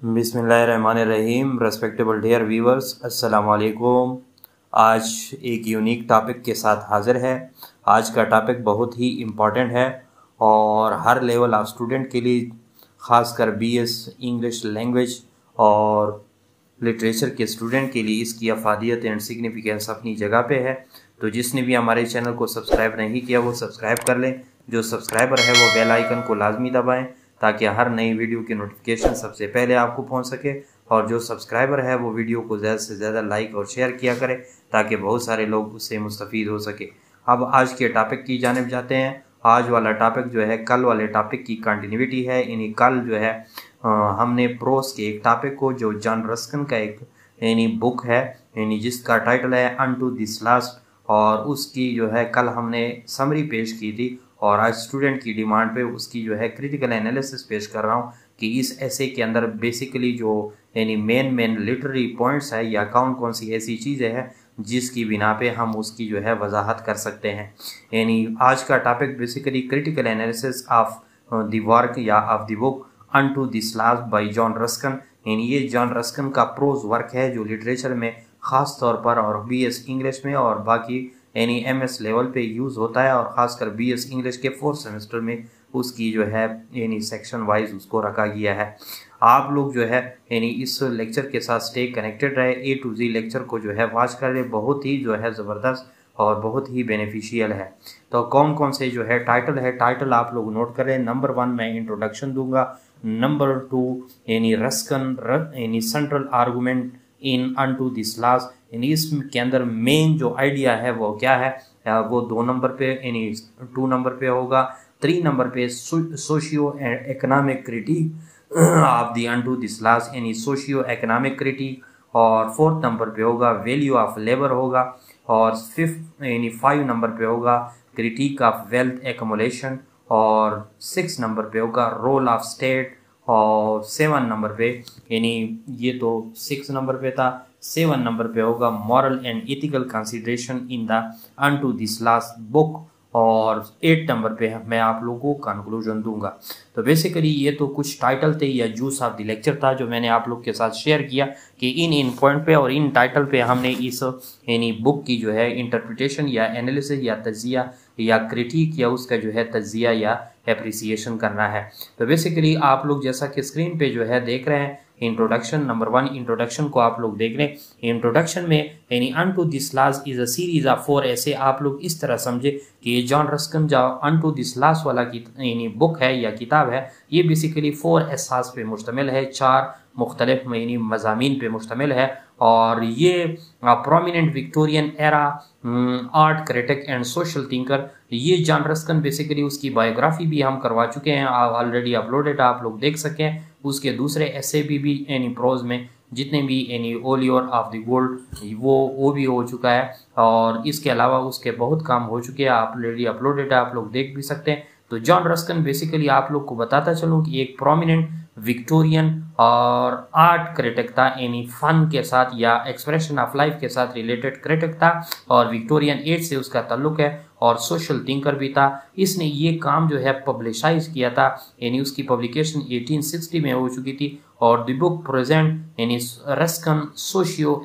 बिस्मिल्लाहिर्रहमानिर्रहीम। Respectable dear viewers, अस्सलाम वालेकुम। आज एक यूनिक टॉपिक के साथ हाज़िर है। आज का टॉपिक बहुत ही इम्पॉर्टेंट है और हर लेवल ऑफ स्टूडेंट के लिए, ख़ासकर बीएस इंग्लिश लैंग्वेज और लिटरेचर के स्टूडेंट के लिए इसकी अफादियत एंड सिग्निफिकेंस अपनी जगह पे है। तो जिसने भी हमारे चैनल को सब्सक्राइब नहीं किया वो सब्सक्राइब कर लें। जो सब्सक्राइबर है वो बेल आइकन को लाजमी दबाएं ताकि हर नई वीडियो की नोटिफिकेशन सबसे पहले आपको पहुंच सके। और जो सब्सक्राइबर है वो वीडियो को ज़्यादा से ज़्यादा लाइक और शेयर किया करें ताकि बहुत सारे लोग उससे मुस्तफ़ीद हो सके। अब आज के टॉपिक की जानिब जाते हैं। आज वाला टॉपिक जो है कल वाले टॉपिक की कंटिन्यूटी है। यानी कल जो है हमने प्रोस के एक टॉपिक को, जो जॉन रस्किन का एक बुक है जिसका टाइटल है अनटू दिस लास्ट, और उसकी जो है कल हमने समरी पेश की थी और आज स्टूडेंट की डिमांड पे उसकी जो है क्रिटिकल एनालिसिस पेश कर रहा हूँ कि इस ऐसे के अंदर बेसिकली जो मेन लिटरेरी पॉइंट्स है या कौन कौन सी ऐसी चीज़ें हैं जिसकी बिना पे हम उसकी जो है वजाहत कर सकते हैं। आज का topic basically critical analysis of the work या of the book unto this last by John Ruskin. ये जॉन रस्किन का प्रोज वर्क है जो लिटरेचर में ख़ास तौर पर और बीएस इंग्लिश में और बाकी एमएस लेवल पे यूज़ होता है और ख़ासकर बीएस इंग्लिश के 4th सेमेस्टर में उसकी जो है सेक्शन वाइज उसको रखा गया है। आप लोग जो है इस लेक्चर के साथ स्टे कनेक्टेड रहे। A to Z लेक्चर को जो है वॉच कर ले, बहुत ही जो है ज़बरदस्त और बहुत ही बेनिफिशियल है। तो कौन कौन से जो है टाइटल आप लोग नोट करें। नंबर 1 मैं इंट्रोडक्शन दूंगा। Number 2 Ruskin central argument in unto this last. इसके अंदर मेन जो आइडिया है वो क्या है, वो 2 नंबर पे 2 नंबर पे होगा। 3 नंबर पे socio economic critic of the unto this last, socio economic critic. और 4th नंबर पे होगा वैल्यू ऑफ लेबर होगा। और 5 नंबर पे होगा क्रिटिक ऑफ वेल्थ एक्युमुलेशन। और 6 नंबर पे होगा रोल ऑफ स्टेट। और 7 नंबर पे ये तो 6 नंबर पे था, 7 नंबर पे होगा moral and ethical consideration in the unto this last book. और 8 नंबर पे मैं आप लोगों को कंक्लूजन दूंगा। तो बेसिकली ये तो कुछ टाइटल थे या जूस ऑफ द लेक्चर था जो मैंने आप लोग के साथ शेयर किया कि इन पॉइंट पे और इन टाइटल पे हमने इस बुक की जो है इंटरप्रिटेशन या एनालिसिस या तज्जिया या क्रिटिक या उसका जो है तज्जिया या एप्रिसिएशन करना है। तो बेसिकली आप लोग जैसा कि स्क्रीन पे जो है देख रहे हैं इंट्रोडक्शन। नंबर 1 इंट्रोडक्शन को आप लोग देख रहे हैं। इंट्रोडक्शन में unto this last is a series of 4 ऐसे आप लोग इस तरह समझे कि ये जॉन रस्किन जो अनटू दिस लास्ट वाला की बुक है या किताब है, ये बेसिकली 4 एहसास पे मुश्तमिल है, 4 मुख्तलिफ मज़ामीन पे मुश्तमिल है। और ये prominent Victorian era art critic and social thinker. ये जॉन रस्किन बेसिकली उसकी बायोग्राफी भी हम करवा चुके हैं, ऑलरेडी अपलोडेड, आप लोग देख सकें। उसके दूसरे ऐसे भी प्रोज में जितने भी ओलियर ऑफ द गोल्ड वो भी हो चुका है। और इसके अलावा उसके बहुत काम हो चुके हैं, ऑलरेडी अपलोडेड है, आप लोग देख भी सकते हैं। तो जॉन रस्किन बेसिकली आप लोग को बताता चलूँ कि एक प्रोमिनेंट विक्टोरियन और आर्ट क्रिटिक था, फन के साथ या एक्सप्रेशन ऑफ लाइफ के साथ रिलेटेड क्रिटिक था और विक्टोरियन एज से उसका ताल्लुक है और सोशल थिंकर भी था। इसने ये काम जो है पब्लिशाइज किया था, उसकी पब्लिकेशन 1860 में हो चुकी थी। और the book present Ruskin socio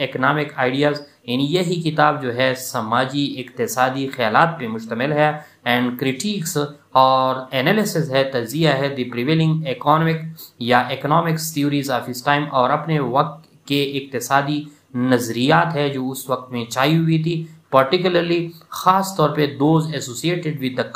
economic ideas, यही किताब जो है समाजी इक्तिसादी ख्यालात पे मुश्तमिल है। एंड क्रिटिक्स और एनालिसिस है, तजिया है द प्रिवेलिंग इकोनॉमिक या इकोनॉमिक्स थ्योरीज ऑफ इस टाइम, और अपने वक्त के इक्तिसादी नज़रियात है जो उस वक्त में चाहिए हुई थी, पर्टिकुलरली ख़ास तौर पे those associated with the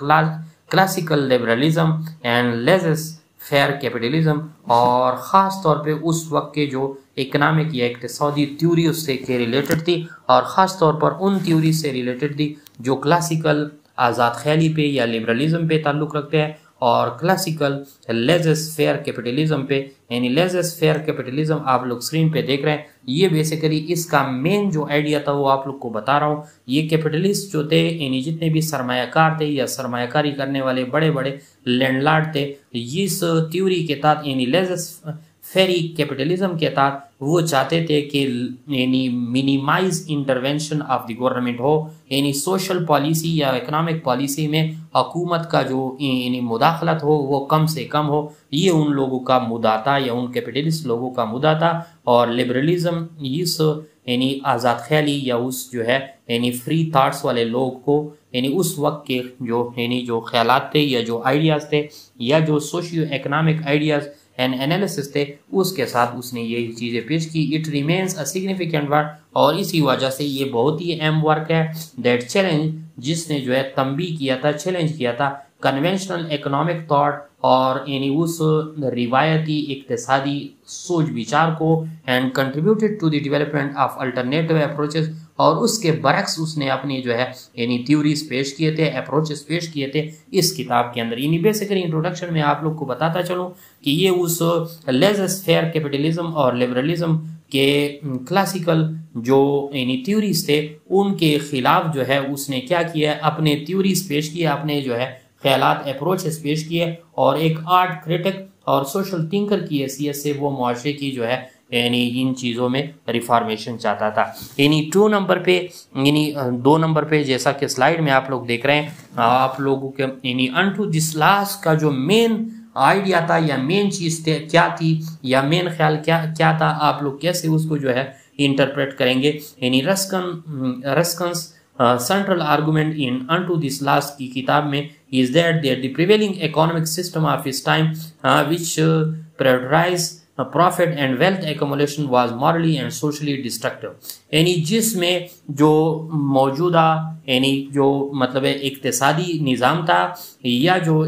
classical liberalism and laissez faire capitalism. और ख़ास तौर पे उस वक्त के जो इकनॉमिक या इक्तिसादी थ्योरी उससे के रिलेटेड थी और ख़ास तौर पर उन थ्योरी से रिलेटेड थी जो क्लासिकल आज़ाद ख्याली पे या लिबरलिज्म पे ताल्लुक़ रखते हैं और क्लासिकल लेज़ेस फेयर कैपिटलिज्म पे। लेज़ेस फेयर कैपिटलिज्म आप लोग स्क्रीन पे देख रहे हैं। ये बेसिकली इसका मेन जो आइडिया था वो आप लोग को बता रहा हूँ। ये कैपिटलिस्ट जो थे जितने भी सरमायाकार थे या सरमायाकारी करने वाले बड़े बड़े लैंडलॉर्ड थे, इस थ्योरी के तहत लेज़ेस फेरी कैपिटलिज्म के तहत वो चाहते थे कि minimise intervention of the government हो, सोशल पॉलिसी या इकोनॉमिक पॉलिसी में हुकूमत का जो मुदाखलत हो वो कम से कम हो, ये उन लोगों का मुद्दा था या उन कैपिटलिस्ट लोगों का मुद्दा था। और लिबरलिज्म इस यानी आज़ाद ख्याली या उस जो है यानी फ्री थाट्स वाले लोग को यानी उस वक्त के जो ख्यालात थे या जो आइडियाज़ थे या जो socio economic ideas and analysis थे उसके साथ उसने यही चीज़ें पेश की। It remains a significant work, और इसी वजह से ये बहुत ही अहम वर्क है। दैट चैलेंज, जिसने जो है तंबी किया था, चैलेंज किया था कन्वेंशनल इकोनॉमिक थॉट और यानी उस रिवायती इक्तिसादी सोच विचार को, and contributed to the development of alternative approaches, और उसके बरक्स उसने अपनी जो है यानी थ्योरीज पेश किए थे, अप्रोचेस पेश किए थे इस किताब के अंदर। यानी बेसिकली इंट्रोडक्शन में आप लोग को बताता चलूँ कि ये उस लेज़र फेयर कैपिटलिज्म और लिबरलिज्म के क्लासिकल जो यानी थ्योरीज थे उनके खिलाफ जो है उसने क्या किया, अपने थ्योरीज पेश किए, अपने जो है ख्यालात अप्रोचेस पेश किए, और एक आर्ट क्रिटिक और सोशल थिंकर की हैसियत से वो मुआशरे की जो है यानी इन चीज़ों में रिफॉर्मेशन चाहता था। यानी 2 नंबर पे जैसा कि स्लाइड में आप लोग देख रहे हैं, आप लोगों के यानी अनटू दिस लास्ट का जो मेन आइडिया था या मेन चीज़ क्या थी या मेन ख्याल क्या था, आप लोग कैसे उसको जो है इंटरप्रेट करेंगे। यानी Ruskin's central argument in unto this last की किताब में is that the prevailing economic system of his time which prioritized profit and wealth accumulation was morally and socially destructive। यानी जिसमें जो मौजूदा यानी जो मतलब है इक्तिसादी निज़ाम था या जो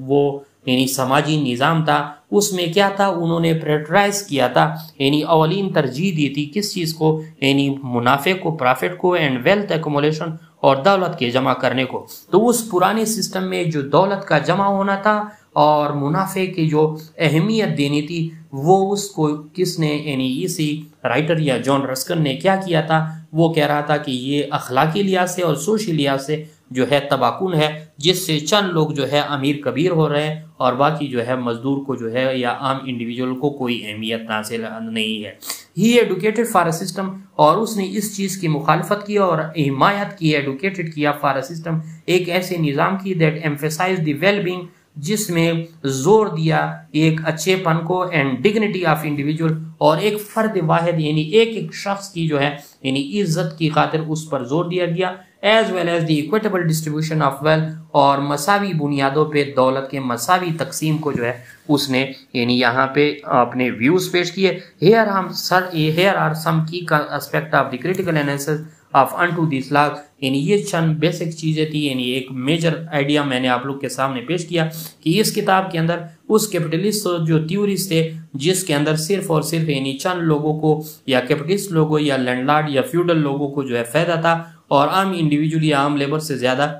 वो यानी समाजी निज़ाम था, उसमें क्या था, उन्होंने प्रायोरिटाइज किया था यानी अवलीन तरजीह दी थी किस चीज़ को, यानी मुनाफे को, प्रॉफिट को, एंड वेल्थ एक्युमुलेशन और दौलत के जमा करने को। तो उस पुराने सिस्टम में जो दौलत का जमा होना था और मुनाफे की जो अहमियत देनी थी वो उसको किसने यानी इसी राइटर या जॉन रस्किन ने क्या किया था, वो कह रहा था कि ये अखलाकी लिहाज से और सोशल लिहाज से जो है तबाकुन है, जिससे चंद लोग जो है अमीर कबीर हो रहे हैं और बाकी जो है मजदूर को जो है या आम इंडिविजुअल को कोई अहमियत हासिल नहीं है। ही एडुकेटेड फॉर अ सिस्टम, और उसने इस चीज़ की मुखालफत की और हिमायत की, एडुकेटेड किया फॉर अ सिस्टम, एक ऐसे निज़ाम की that emphasise the well being, जिसमें जोर दिया एक अच्छेपन को, एंड डिग्निटी ऑफ इंडिविजुअल, और एक फर्द वाहिद यानी एक शख्स की जो है यानी इज्जत की खातिर उस पर जोर दिया गया, as well as the equitable distribution of wealth, और मसावी बुनियादों पे दौलत के मसावी तकसीम को जो है उसने यानी यहाँ पे अपने व्यूज पेश किए। हेयर आर सम की aspect of the critical analysis of unto this law, यानी ये चंद बेसिक चीज़ें थी, यानी एक मेजर आइडिया मैंने आप लोग के सामने पेश किया कि इस किताब के अंदर उस कैपिटलिस्ट जो थ्योरीज थे जिसके अंदर सिर्फ और सिर्फ यानी चंद लोगों को या कैपिटलिस्ट लोगों या लैंडलॉर्ड या फ्यूडल लोगों को जो है फायदा था, और आम इंडिविजुअल या आम लेबर से ज़्यादा,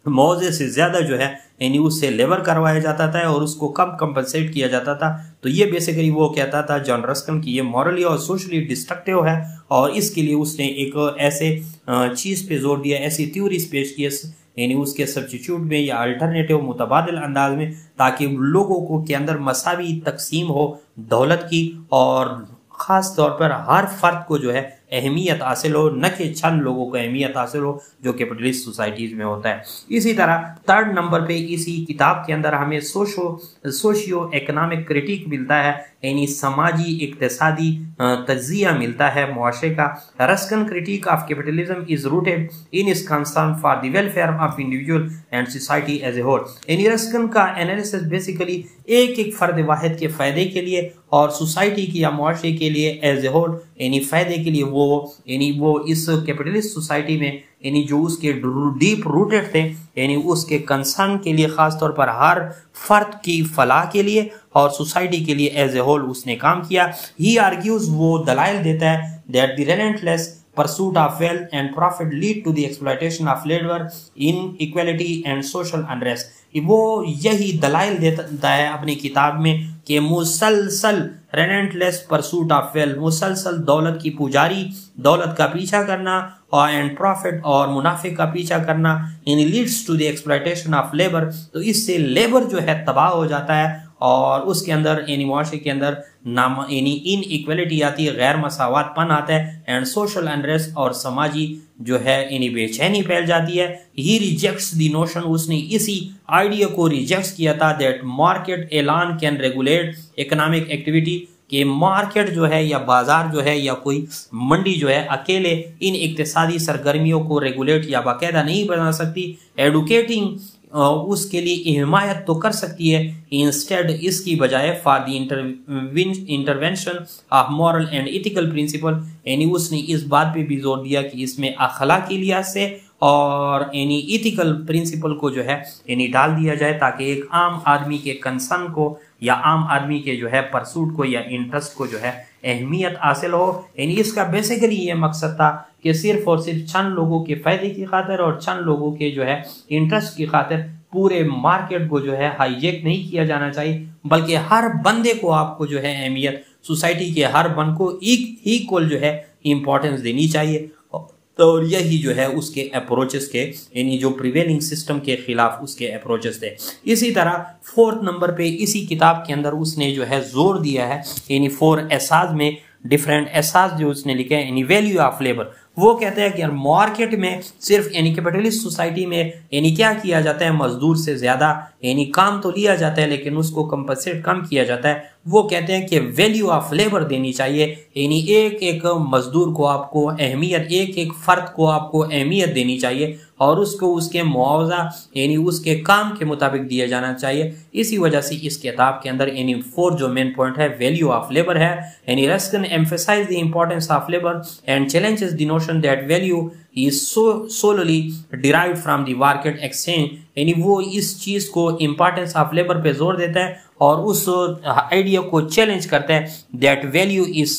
मौजे से ज़्यादा जो है यानी उससे लेबर करवाया जाता था और उसको कम कंपनसेट किया जाता था। तो ये बेसिकली वो कहता था जॉन रस्किन की ये मॉरली और सोशली डिस्ट्रक्टिव है, और इसके लिए उसने एक ऐसे चीज़ पे जोर दिया, ऐसी थ्योरीज पेश की यानी उसके सब्स्टिट्यूट में या अल्टरनेटिव मुतबादिल अंदाज में, ताकि लोगों को के अंदर मसावी तकसीम हो दौलत की, और ख़ास तौर पर हर फर्द को जो है अहमियत हासिल हो, न कि चंद लोगों को अहमियत हासिल हो जो कैपिटलिस्ट सोसाइटीज़ में होता है। इसी तरह 3rd नंबर पे इसी किताब के अंदर हमें सोशियो इकोनॉमिक क्रिटिक मिलता है, यानी समाजी इक्तिसादी तज्जिया मिलता है मुआशरे का। Ruskin critique of capitalism is rooted in his concern for the welfare of individual and society as a whole. यानी रस्किन का एनालिसिस बेसिकली एक फर्द वाहिद के फ़ायदे के लिए और सोसाइटी की या मुआशरे के लिए एज ए होल यानी फ़ायदे के लिए वो इस कैपिटलिस्ट सोसाइटी में यानी जो उसके डीप रूटेड थे यानी उसके कंसर्न के लिए, ख़ास तौर पर हर फर्द की फलाह के लिए और सोसाइटी के लिए एज ए होल उसने काम किया। ही आर्ग्यूज, वो दलाइल देता है that the relentless pursuit of wealth and profit lead to the exploitation of labor, inequality and social unrest। वो यही दलाइल देता है अपनी किताब में कि मुसलसल रेलेंटलेस परसूट ऑफ वेल्थ, मुसलसल दौलत की पुजारी, दौलत का पीछा करना और एंड प्रॉफिट और मुनाफे का पीछा करना in leads to the exploitation of labour. तो इससे लेबर जो है तबाह हो जाता है और उसके अंदर यानी मुआशरे के अंदर यानी इन इक्वलिटी आती है, गैर मसावातपन आता है, एंड सोशल अनरेस्ट और समाजी जो है यानी बेचैनी फैल जाती है। ही रिजेक्ट्स द नोशन, उसने इसी आइडिया को रिजेक्ट किया था दैट मार्केट एलान कैन रेगुलेट इकोनॉमिक एक्टिविटी, कि मार्केट जो है या बाजार जो है या कोई मंडी जो है अकेले इन इक्तिसादी सरगर्मियों को रेगुलेट या बाकायदा नहीं बना सकती। एडुकेटिंग उसके लिए हिमायत तो कर सकती है, इंस्टेड इसकी बजाय for the intervention of moral and ethical principle, यानी उसने इस बात पे भी जोर दिया कि इसमें अखलाकी लिहाज से और यानी इथिकल प्रिंसिपल को जो है यानी डाल दिया जाए, ताकि एक आम आदमी के कंसर्न को या आम आदमी के जो है परसूट को या इंटरेस्ट को जो है अहमियत हासिल हो। यानी इसका बेसिकली ये मकसद था कि सिर्फ और सिर्फ चंद लोगों के फायदे की खातिर और चंद लोगों के जो है इंटरेस्ट की खातिर पूरे मार्केट को जो है हाईजेक नहीं किया जाना चाहिए, बल्कि हर बंदे को आपको जो है अहमियत, सोसाइटी के हर बंद को इक्वल जो है इंपॉर्टेंस देनी चाहिए। तो यही जो है उसके अप्रोचेस के यानी जो प्रिवेलिंग सिस्टम के खिलाफ उसके अप्रोचेस थे। इसी तरह 4th नंबर पे इसी किताब के अंदर उसने जो है जोर दिया है यानी 4 एसाज में डिफरेंट एसाज जो उसने लिखे हैं यानी वैल्यू ऑफ लेबर। वो कहते हैं कि यार मार्केट में सिर्फ यानी कैपिटलिस्ट सोसाइटी में यानी क्या किया जाता है, मजदूर से ज्यादा यानी काम तो लिया जाता है लेकिन उसको कंपनसेट कम किया जाता है। वो कहते हैं कि वैल्यू ऑफ लेबर देनी चाहिए, यानी एक एक मजदूर को आपको अहमियत, एक एक फर्द को आपको अहमियत देनी चाहिए और उसको उसके मुआवजा यानी उसके काम के मुताबिक दिया जाना चाहिए। इसी वजह से इस किताब के अंदर यानी 4 जो मेन पॉइंट है वैल्यू ऑफ लेबर है। यानी Ruskin emphasise the importance of labour and challenges the notion that value is solely derived from the market exchange, यानी वो इस चीज को इम्पोर्टेंस ऑफ लेबर पे जोर देता है और उस आइडिया को चैलेंज करता है that value is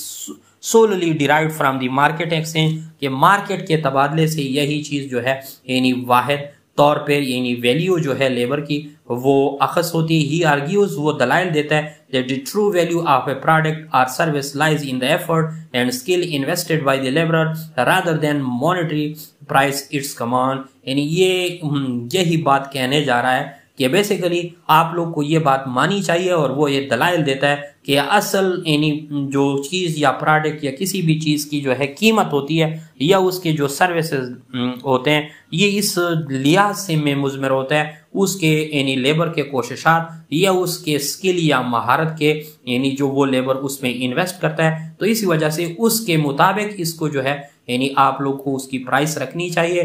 solely derived from the market exchange, कि मार्केट के तबादले से यही चीज जो है यानी वाहिद तौर पे यानी वैल्यू जो है लेबर की वो अखस होती है। ही आर्ग्यूज, वो दलाइल देता है that the true value of a product or service lies in the effort and skill invested by the laborer rather than monetary price its command, यानी ये यही बात कहने जा रहा है कि बेसिकली आप लोग को ये बात मानी चाहिए और वो ये दलाइल देता है कि असल यानी जो चीज़ या प्रोडक्ट या किसी भी चीज़ की जो है कीमत होती है या उसके जो सर्विसेज होते हैं ये इस लिहाज से में मुज़मर होता है उसके यानी लेबर के कोशिशात या उसके स्किल या महारत के यानी जो वो लेबर उसमें इन्वेस्ट करता है। तो इसी वजह से उसके मुताबिक इसको जो है यानी आप लोग को उसकी प्राइस रखनी चाहिए।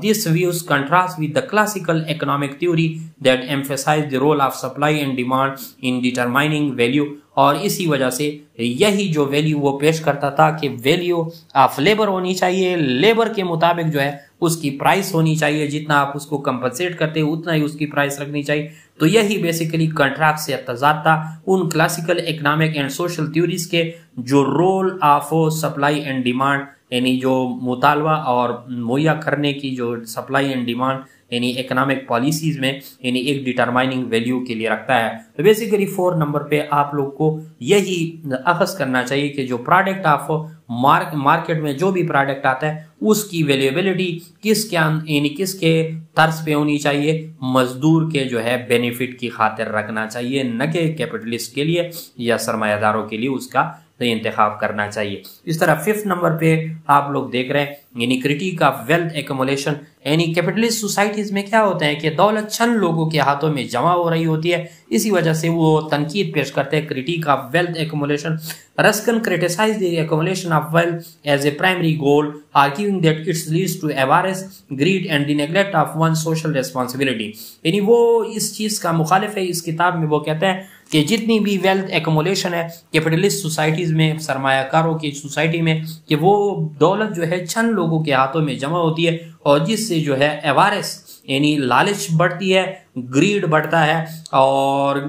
This views contrast with the classical economic theory that emphasise the role of supply and demand in determining value, और इसी वजह से यही जो वैल्यू वो पेश करता था कि वैल्यू ऑफ लेबर होनी चाहिए, लेबर के मुताबिक जो है उसकी प्राइस होनी चाहिए, जितना आप उसको कंपनसेट करते हैं उतना ही उसकी प्राइस रखनी चाहिए। तो यही बेसिकली कंट्रैक्ट से तजाद था उन classical economic and social theories के जो role of supply and demand यानी जो मुतालबा और मुहैया करने की जो सप्लाई एंड डिमांड यानी इकोनॉमिक पॉलिसीज में यानी एक डिटरमाइनिंग वैल्यू के लिए रखता है। तो बेसिकली 4 नंबर पे आप लोग को यही अखज़ करना चाहिए कि जो प्रोडक्ट ऑफ मार्केट में जो भी प्रोडक्ट आता है उसकी वैल्यूएबिलिटी किसके तर्ज पे होनी चाहिए, मजदूर के जो है बेनिफिट की खातिर रखना चाहिए, न कि कैपिटलिस्ट के लिए या सरमायादारों के लिए उसका इंतखाब करना चाहिए। इस तरह 5th नंबर पे आप लोग देख रहे हैं यानी क्रिटिक ऑफ वेल्थ एक्युमुलेशन, यानी कैपिटलिस्ट सोसाइटीज में क्या होता है कि दौलत चंद लोगों के हाथों में जमा हो रही होती है, इसी वजह से वो तनकीद पेश करते हैं critique of wealth accumulation. Ruskin criticise the accumulation of wealth as a primary goal, arguing that it's leads to avarice, greed and the neglect of one social responsibility, यानी वो इस चीज का मुखालिफ है। इस किताब में वो कहता है कि जितनी भी वेल्थ एक्युमुलेशन है कैपिटलिस्ट सोसाइटीज में, सरमायाकारों की सोसाइटी में, कि वो दौलत जो है चंद लोगों के हाथों में जमा होती है और जिससे जो है एवारेस यानी लालच बढ़ती है, ग्रीड बढ़ता है और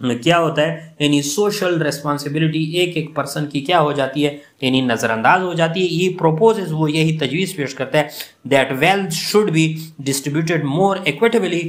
क्या होता है यानी सोशल रेस्पॉन्सिबिलिटी एक एक पर्सन की क्या हो जाती है यानी नजरअंदाज हो जाती है। ये प्रोपोजेस वो यही तजवीज़ पेश करता है that wealth should be distributed more equitably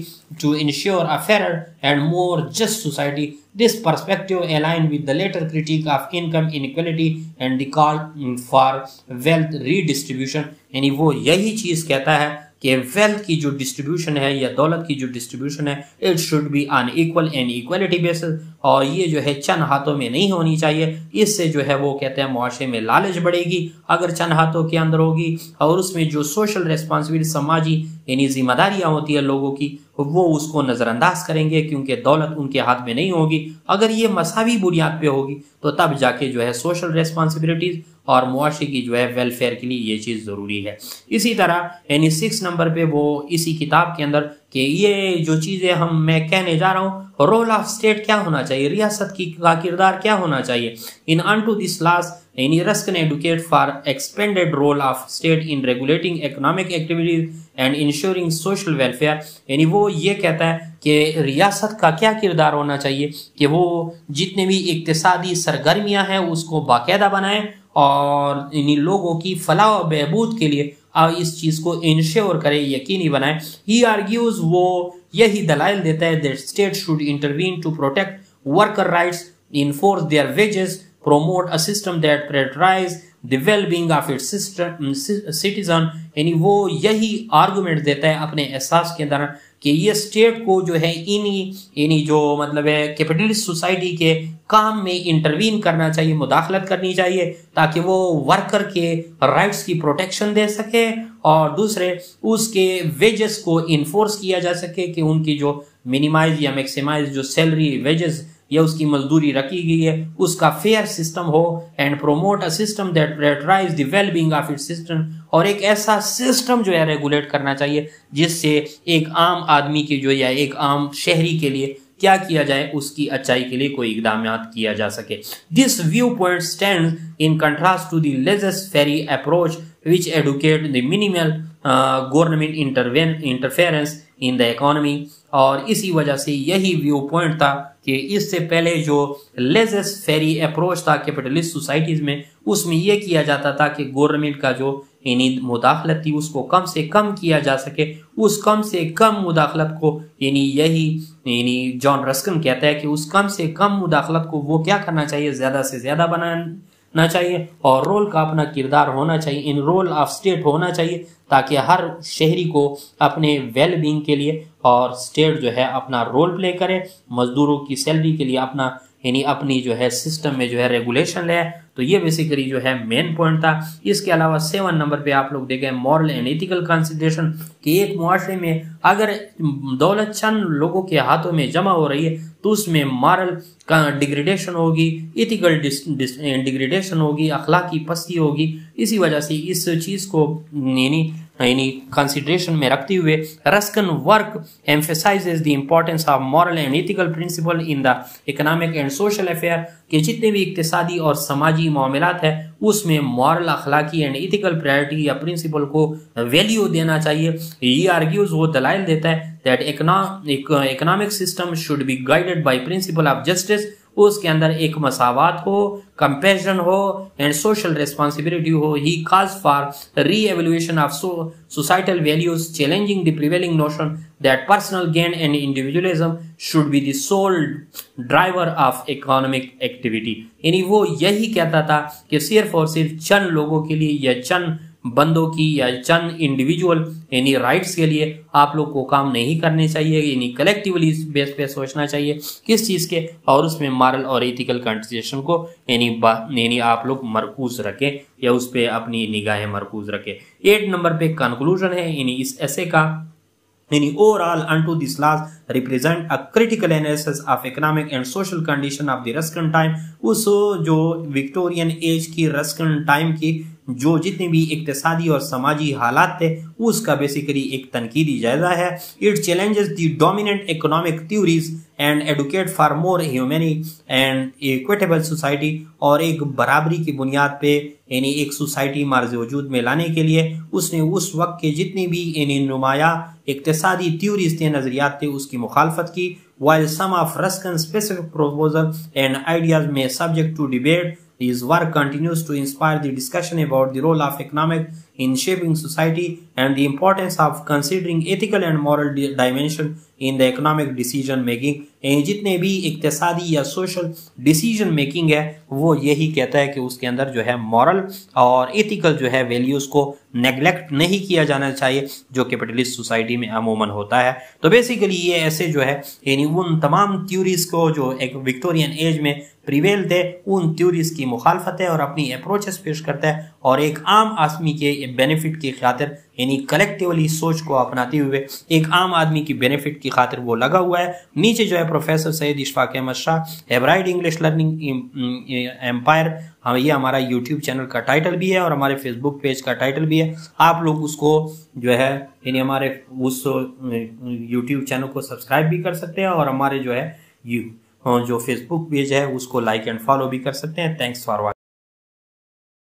to ensure a fair and more just society. This perspective align with the latter critique of income inequality and the call for wealth redistribution, यानी वो यही चीज़ कहता है कि wealth की जो distribution है या दौलत की जो डिस्ट्रीब्यूशन है it should be on equal and equality basis, और ये जो है चंद हाथों में नहीं होनी चाहिए। इससे जो है वो कहते हैं मुआशरे में लालच बढ़ेगी अगर चंद हाथों के अंदर होगी, और उसमें जो सोशल रिस्पॉन्सिबिलिटी समाजी यानी जिम्मेदारियां होती है लोगों की वो उसको नजरअंदाज करेंगे क्योंकि दौलत उनके हाथ में नहीं होगी। अगर ये मसावी बुनियाद पे होगी तो तब जाके जो है सोशल रिस्पॉन्सिबिलिटीज और मुआशरे की जो है वेलफेयर के लिए ये चीज़ ज़रूरी है। इसी तरह यानी 6 नंबर पे वो इसी किताब के अंदर कि ये जो चीज़ें मैं कहने जा रहा हूँ, रोल ऑफ स्टेट क्या होना चाहिए, रियासत का किरदार क्या होना चाहिए। इन अनटू दिस लास्ट यानी Ruskin advocate for expanded role of state in regulating economic activities and ensuring social welfare, यानी वो ये कहता है कि रियासत का क्या किरदार होना चाहिए कि वो जितने भी इक्तिसादी सरगर्मियां हैं उसको बाकायदा बनाए और इन लोगों की फलाह और बहबूद के लिए इस चीज को इंश्योर करे, यकीनी बनाए। ही आर्ग्यूज वो यही दलाइल देता है that state should intervene to protect worker rights, enforce their wages, promote a system that prioritize the well-being of its citizen, यानी वो यही आर्गुमेंट देता है अपने एहसास के अंदर कि ये स्टेट को जो है इन्हीं जो मतलब है कैपिटलिस्ट सोसाइटी के काम में इंटरवीन करना चाहिए, मुदाखलत करनी चाहिए ताकि वो वर्कर के राइट्स की प्रोटेक्शन दे सके और दूसरे उसके वेजेस को इन्फोर्स किया जा सके कि उनकी जो मिनिमाइज या मैक्सिमाइज जो सैलरी वेजेस या उसकी मजदूरी रखी गई है उसका फेयर सिस्टम हो, and promote a system that prioritise the well being of its system, और एक ऐसा सिस्टम जो है रेगुलेट करना चाहिए जिससे एक आम आदमी की जो या एक आम शहरी के लिए क्या किया जाए उसकी अच्छाई के लिए कोई इकदाम किया जा सके। This viewpoint stands in contrast to the laissez faire approach which educate the minimal government interference in the economy, और इसी वजह से यही व्यू पॉइंट था कि इससे पहले जो लेज़र फेरी अप्रोच था कैपिटलिस्ट सोसाइटीज में उसमें यह किया जाता था कि गवर्नमेंट का जो यानी मुदाखलत थी उसको कम से कम किया जा सके। उस कम से कम मुदाखलत को यानी जॉन रस्किन कहता है कि उस कम से कम मुदाखलत को वो क्या करना चाहिए, ज्यादा से ज्यादा बनाना चाहिए और रोल का अपना किरदार होना चाहिए, इन रोल ऑफ स्टेट होना चाहिए ताकि हर शहरी को अपने वेल बीइंग के लिए और स्टेट जो है अपना रोल प्ले करे, मजदूरों की सैलरी के लिए अपना यानी अपनी जो है सिस्टम में जो है रेगुलेशन ले। तो ये बेसिकली जो है मेन पॉइंट था। इसके अलावा 7 नंबर पे आप लोग देखें मॉरल एंड एथिकल कंसिडरेशन कि एक मुआशरे में अगर दौलत चंद लोगों के हाथों में जमा हो रही है तो उसमें मॉरल का डिग्रेडेशन होगी, एथिकल डिग्रेडेशन होगी, अखलाकी पस्ती होगी। इसी वजह से इस चीज को यानी कंसिडरेशन में रखते हुए Ruskin work emphasises the importance of moral and ethical principle in the economic and social affair कि जितने भी इक्तिसादी और समाजी मामलात है उसमें मॉरल, अखलाकी एंड एथिकल प्रायोरिटी या प्रिंसिपल को वैल्यू देना चाहिए। ये आर्ग्यूज वो दलाइल देता है that economic system should be guided by principle of justice, उसके अंदर एक मसावात हो, कंपैशन हो एंड सोशल रिस्पॉन्सिबिलिटी हो। He calls for reevaluation of societal values, challenging the prevailing notion that personal gain and individualism should be the sole driver of economic activity. यानी वो यही कहता था कि सिर्फ और सिर्फ चंद लोगों के लिए या चंद बंदों की या चंद इंडिविजुअल यानी राइट्स के लिए आप लोग को काम नहीं करने चाहिए, यानी कलेक्टिवली बेस पे सोचना चाहिए किस चीज के, और उसमें मॉरल और एथिकल कंसिडरेशन को यानी आप लोग मरकूज रखें या उस पे अपनी निगाहें मरकूज रखें। 8 नंबर पे कंक्लूजन है यानी इस ऐसे का overall unto this laws represent a critical analysis of economic and social condition of the Ruskin time। उस जो विक्टोरियन एज की रस्किन टाइम की जो जितने भी इक्तिसादी और समाजी हालात थे उसका बेसिकली एक तनकीदी जायजा है। It challenges the dominant economic theories and advocate for more humane and equitable society, और एक बराबरी की बुनियाद पे यानी एक सोसाइटी मार्ज वजूद में लाने के लिए उसने उस वक्त के जितनी भी यानी नुमाया इक्तिसादी थ्योरीज थे, नजरियात थे, उसकी मुखालफत की। while some of Ruskin's specific proposals and ideas may subject to debate, his work continues to inspire the discussion about the role of economic in shaping society and the importance of considering ethical and moral dimension in the economic decision making। जितने भी इक्तिसादी या social decision making है वो यही कहता है कि उसके अंदर जो है मॉरल और एथिकल जो है वैल्यूज को नेग्लेक्ट नहीं किया जाना चाहिए, जो कैपिटलिस्ट सोसाइटी में अमूमन होता है। तो बेसिकली ये ऐसे जो है यानी उन तमाम थ्योरीज को जो एक विक्टोरियन एज में प्रिवेल थे उन थ्योरीज की मुखालफत है और अपनी अप्रोचेस पेश करता है और एक आम आदमी के बेनिफिट की खातिर यानी कलेक्टिवली सोच को अपनाते हुए एक आम आदमी की बेनिफिट की खातिर वो लगा हुआ है। नीचे जो है professor Syed Ishfaq Ahmad Shah hybrid English learning empire, ये हमारा यूट्यूब चैनल का टाइटल भी है और हमारे फेसबुक पेज का टाइटल भी है। आप लोग उसको जो है यानी हमारे उस यूट्यूब चैनल को सब्सक्राइब भी कर सकते हैं और हमारे जो है जो फेसबुक पेज है उसको लाइक एंड फॉलो भी कर सकते हैं। Thanks for watching.